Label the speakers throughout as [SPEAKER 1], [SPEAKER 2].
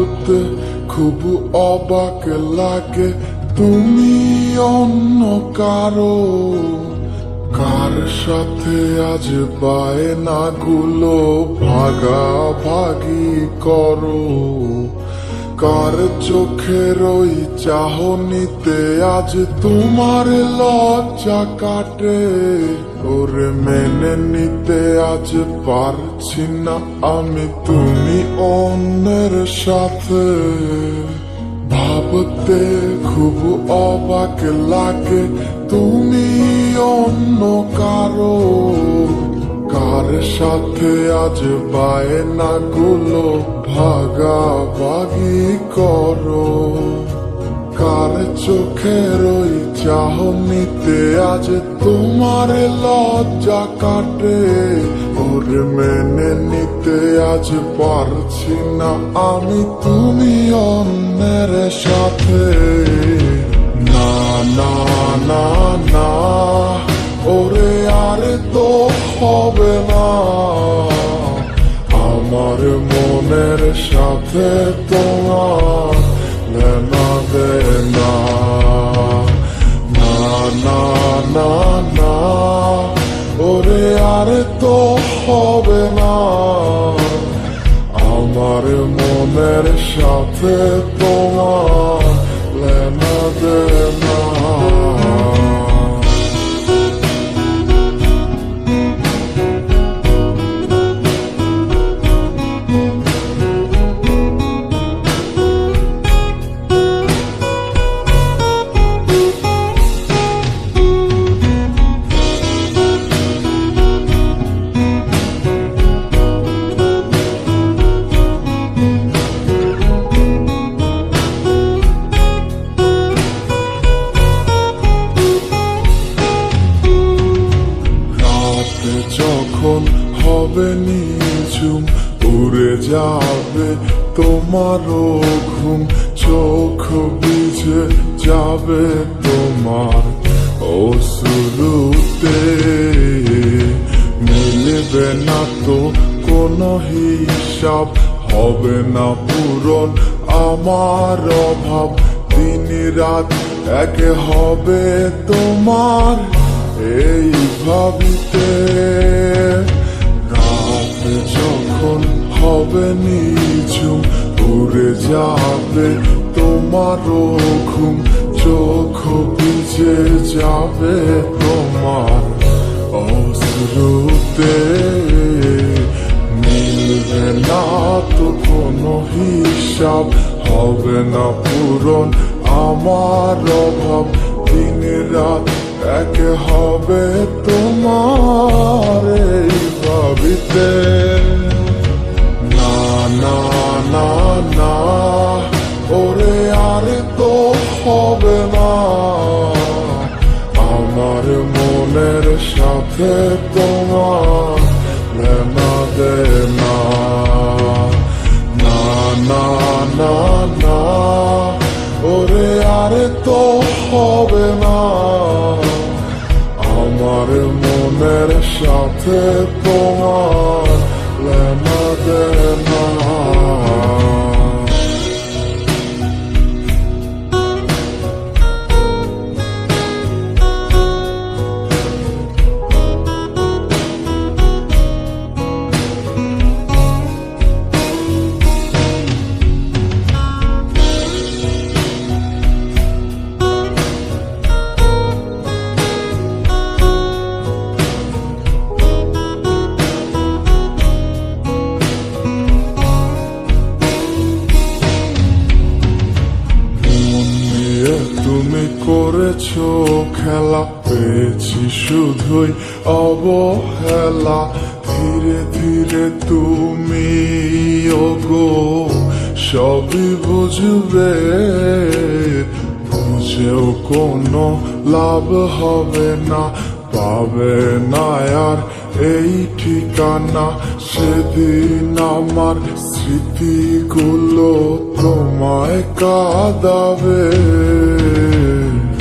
[SPEAKER 1] ভাবতে খুব অবাক লাগে, তুমি অন্য কারো। কার সাথে আজ বায়নাগুলো ভাগাভাগি করো? কার চোখের ওই চাহনিতে আজ তোমার লজ্জা কাটে? ওরে মেনে নিতে আজ পারছি না আমি তুমি অন্যের সাথে। ভাবতে খুব অবাক লাগে, তুমি অন্য কারো। কার সাথে আজ বায়নাগুলো ভাগাভাগি করো? কার চোখের ওই চাহনিতে আজ তোমার লজ্জা কাটে? ওরে মেনে নিতে আজ পারছি না আমি তুমি অন্যের সাথে। না না না না, ওরে আর তো হবে না। আমার মনের সাথে তোমার লেনা দেনা। না না না না, ওরে আর তো হবে না। আমার মনের সাথে তোমার লেনা দেনা। যখন হবে নিঝুম, উড়ে যাবে তোমারও ঘুম। চোখ ভিজে যাবে তোমার অশ্রুতে। মিলবে না তো কোনো হিসাব, হবে না পূরণ আমার অভাব। দিন রাত এক হবে তোমার এই ভাবিতে। রাত যখন হবে নিঝুম, উড়ে যাবে তোমারও ঘুম। চোখ ভিজে যাবে তোমার অশ্রুতে। মিলবে না তো কোনো হিসাব, হবে না পূরণ আমার অভাব। দিন রাত এক হবে তোমার এই ভাবিতে। না না না না, ওরে আর তো হবে না। আমার মনের সাথে তোমার লেনা দেনা। না না না না, ওরে আর তো হবে না। আমার মনের সাথে তোমার লেনা দেনা। তুমি করেছো খেলা, পেয়েছি শুধুই অবহেলা। ধীরে ধীরে তুমি ওগো সবই বুঝবে। বুঝেও কোনো লাভ হবে না, পাবে না আর এই ঠিকানা। সেদিন আমার স্মৃতিগুলো তোমায় কাঁদাবে।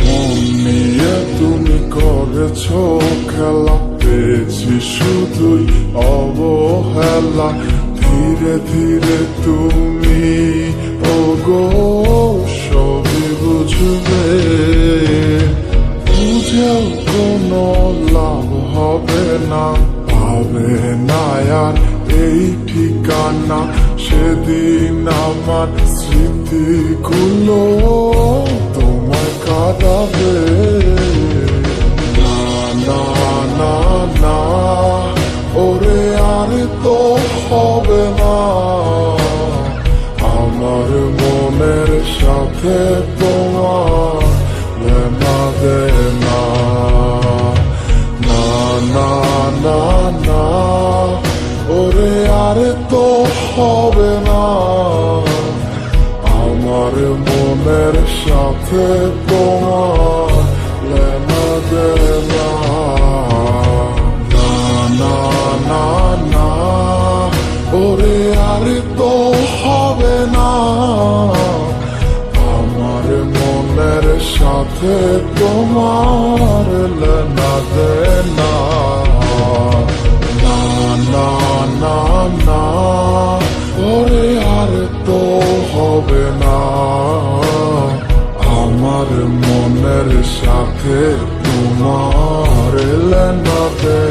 [SPEAKER 1] মন নিয়ে তুমি করেছো খেলা, পেয়েছি শুধুই অবহেলা। ধীরে ধীরে তুমি গো সবই বুঝবে, বুঝেও কোনো লাভ হবে না, পাবে না আর এই ঠিকানা। সেদিন আমার স্মৃতিগুলো তোমায় কাঁদাবে। না না না না, ওরে আর তো হবে না, আমার মনের সাথে তোমার লেনা দেনা। না না না না, ওরে আর তো হবে না, আমার মনের সাথে তোমার লেনা দেনা। না না না না, ওরে আর তো হবে না, আমার মনের সাথে তোমার লেনা দেনা। না না না না, ওরে আর তো হবে না, আমার মনের সাথে তোমার লেনা দেনা।